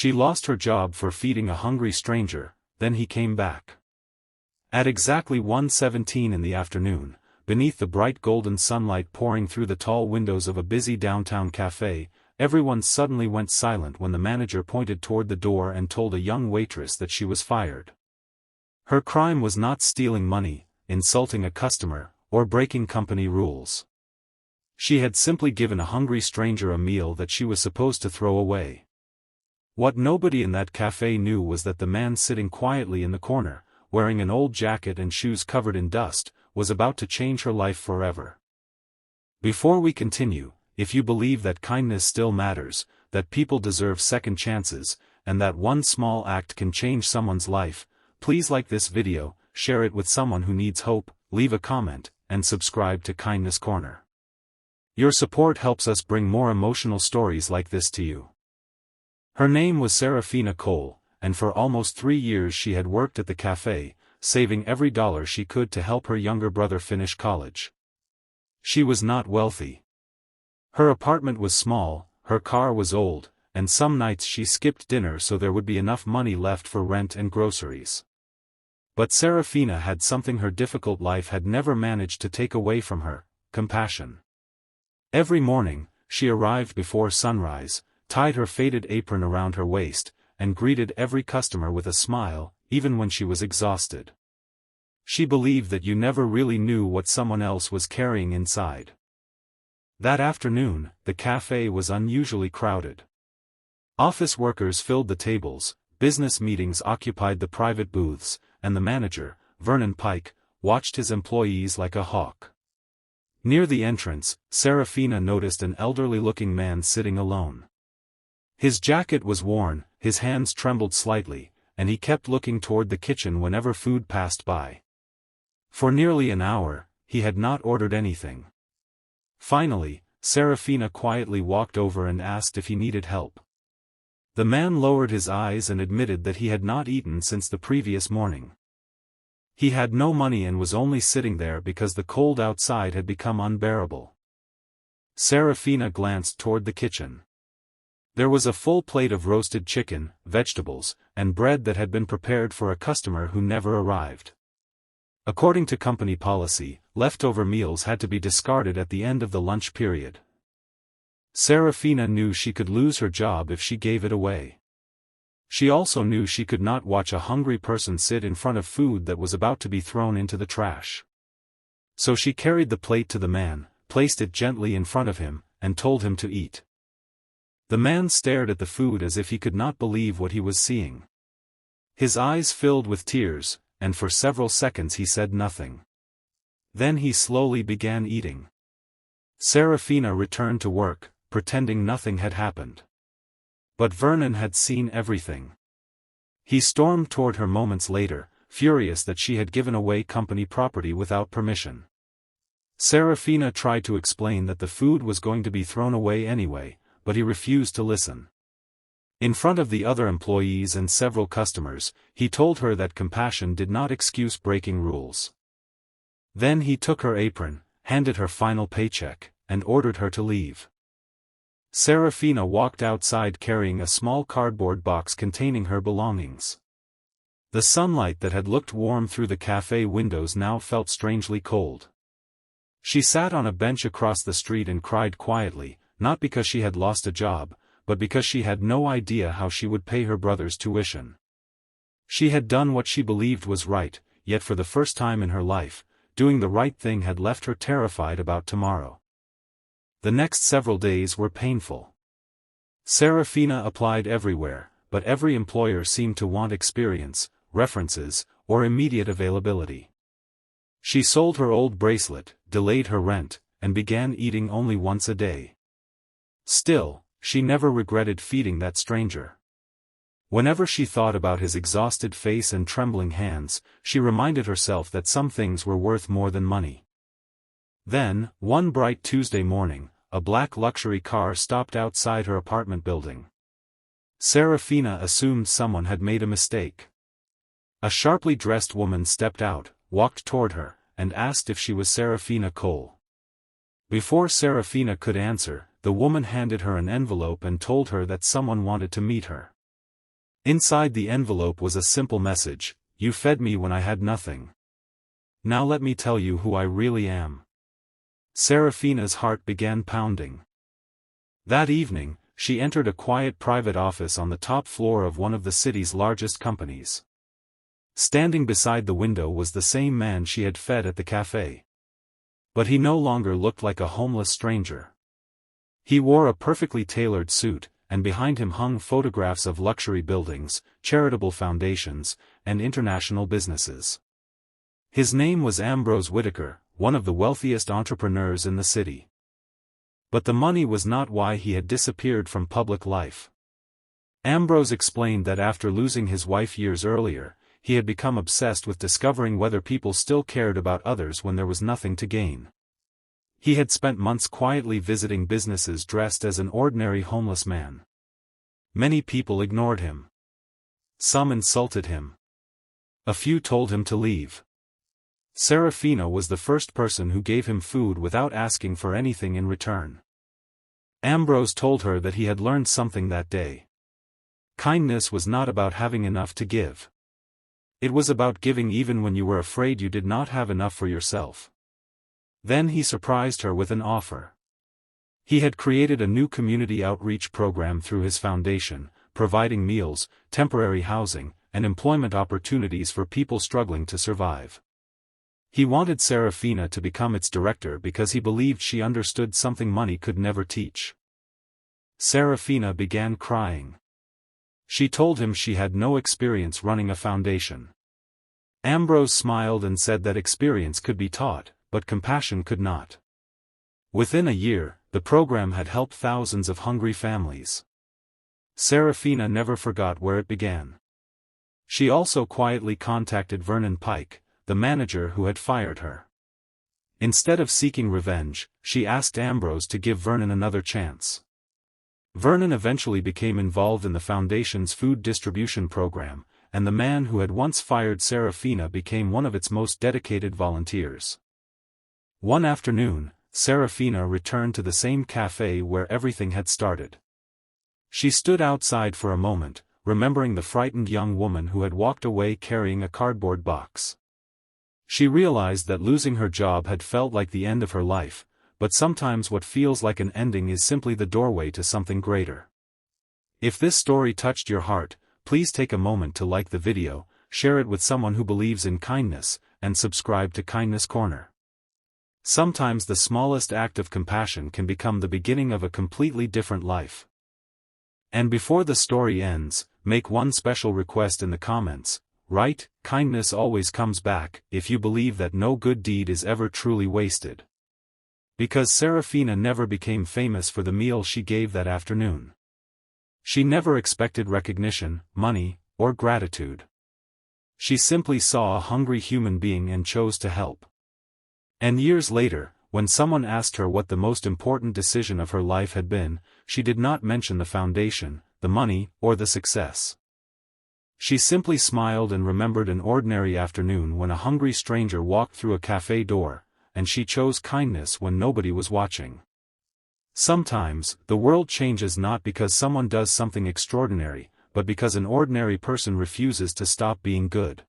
She lost her job for feeding a hungry stranger, then he came back. At exactly 1:17 in the afternoon, beneath the bright golden sunlight pouring through the tall windows of a busy downtown café, everyone suddenly went silent when the manager pointed toward the door and told a young waitress that she was fired. Her crime was not stealing money, insulting a customer, or breaking company rules. She had simply given a hungry stranger a meal that she was supposed to throw away. What nobody in that café knew was that the man sitting quietly in the corner, wearing an old jacket and shoes covered in dust, was about to change her life forever. Before we continue, if you believe that kindness still matters, that people deserve second chances, and that one small act can change someone's life, please like this video, share it with someone who needs hope, leave a comment, and subscribe to Kindness Corner. Your support helps us bring more emotional stories like this to you. Her name was Seraphina Cole, and for almost 3 years she had worked at the café, saving every dollar she could to help her younger brother finish college. She was not wealthy. Her apartment was small, her car was old, and some nights she skipped dinner so there would be enough money left for rent and groceries. But Seraphina had something her difficult life had never managed to take away from her: compassion. Every morning, she arrived before sunrise, tied her faded apron around her waist, and greeted every customer with a smile, even when she was exhausted. She believed that you never really knew what someone else was carrying inside. That afternoon, the café was unusually crowded. Office workers filled the tables, business meetings occupied the private booths, and the manager, Vernon Pike, watched his employees like a hawk. Near the entrance, Seraphina noticed an elderly-looking man sitting alone. His jacket was worn, his hands trembled slightly, and he kept looking toward the kitchen whenever food passed by. For nearly an hour, he had not ordered anything. Finally, Seraphina quietly walked over and asked if he needed help. The man lowered his eyes and admitted that he had not eaten since the previous morning. He had no money and was only sitting there because the cold outside had become unbearable. Seraphina glanced toward the kitchen. There was a full plate of roasted chicken, vegetables, and bread that had been prepared for a customer who never arrived. According to company policy, leftover meals had to be discarded at the end of the lunch period. Seraphina knew she could lose her job if she gave it away. She also knew she could not watch a hungry person sit in front of food that was about to be thrown into the trash. So she carried the plate to the man, placed it gently in front of him, and told him to eat. The man stared at the food as if he could not believe what he was seeing. His eyes filled with tears, and for several seconds he said nothing. Then he slowly began eating. Seraphina returned to work, pretending nothing had happened. But Vernon had seen everything. He stormed toward her moments later, furious that she had given away company property without permission. Seraphina tried to explain that the food was going to be thrown away anyway, but he refused to listen. In front of the other employees and several customers, he told her that compassion did not excuse breaking rules. Then he took her apron, handed her final paycheck, and ordered her to leave. Seraphina walked outside carrying a small cardboard box containing her belongings. The sunlight that had looked warm through the café windows now felt strangely cold. She sat on a bench across the street and cried quietly, not because she had lost a job, but because she had no idea how she would pay her brother's tuition. She had done what she believed was right, yet for the first time in her life, doing the right thing had left her terrified about tomorrow. The next several days were painful. Seraphina applied everywhere, but every employer seemed to want experience, references, or immediate availability. She sold her old bracelet, delayed her rent, and began eating only once a day. Still, she never regretted feeding that stranger. Whenever she thought about his exhausted face and trembling hands, she reminded herself that some things were worth more than money. Then, one bright Tuesday morning, a black luxury car stopped outside her apartment building. Seraphina assumed someone had made a mistake. A sharply dressed woman stepped out, walked toward her, and asked if she was Seraphina Cole. Before Seraphina could answer, the woman handed her an envelope and told her that someone wanted to meet her. Inside the envelope was a simple message: "You fed me when I had nothing. Now let me tell you who I really am." Seraphina's heart began pounding. That evening, she entered a quiet private office on the top floor of one of the city's largest companies. Standing beside the window was the same man she had fed at the café. But he no longer looked like a homeless stranger. He wore a perfectly tailored suit, and behind him hung photographs of luxury buildings, charitable foundations, and international businesses. His name was Ambrose Whitaker, one of the wealthiest entrepreneurs in the city. But the money was not why he had disappeared from public life. Ambrose explained that after losing his wife years earlier, he had become obsessed with discovering whether people still cared about others when there was nothing to gain. He had spent months quietly visiting businesses dressed as an ordinary homeless man. Many people ignored him. Some insulted him. A few told him to leave. Seraphina was the first person who gave him food without asking for anything in return. Ambrose told her that he had learned something that day. Kindness was not about having enough to give. It was about giving even when you were afraid you did not have enough for yourself. Then he surprised her with an offer. He had created a new community outreach program through his foundation, providing meals, temporary housing, and employment opportunities for people struggling to survive. He wanted Seraphina to become its director because he believed she understood something money could never teach. Seraphina began crying. She told him she had no experience running a foundation. Ambrose smiled and said that experience could be taught, but compassion could not. Within a year, the program had helped thousands of hungry families. Seraphina never forgot where it began. She also quietly contacted Vernon Pike, the manager who had fired her. Instead of seeking revenge, she asked Ambrose to give Vernon another chance. Vernon eventually became involved in the foundation's food distribution program, and the man who had once fired Seraphina became one of its most dedicated volunteers. One afternoon, Seraphina returned to the same café where everything had started. She stood outside for a moment, remembering the frightened young woman who had walked away carrying a cardboard box. She realized that losing her job had felt like the end of her life, but sometimes what feels like an ending is simply the doorway to something greater. If this story touched your heart, please take a moment to like the video, share it with someone who believes in kindness, and subscribe to Kindness Corner. Sometimes the smallest act of compassion can become the beginning of a completely different life. And before the story ends, make one special request in the comments. Write, "Kindness always comes back," if you believe that no good deed is ever truly wasted. Because Seraphina never became famous for the meal she gave that afternoon. She never expected recognition, money, or gratitude. She simply saw a hungry human being and chose to help. And years later, when someone asked her what the most important decision of her life had been, she did not mention the foundation, the money, or the success. She simply smiled and remembered an ordinary afternoon when a hungry stranger walked through a café door, and she chose kindness when nobody was watching. Sometimes, the world changes not because someone does something extraordinary, but because an ordinary person refuses to stop being good.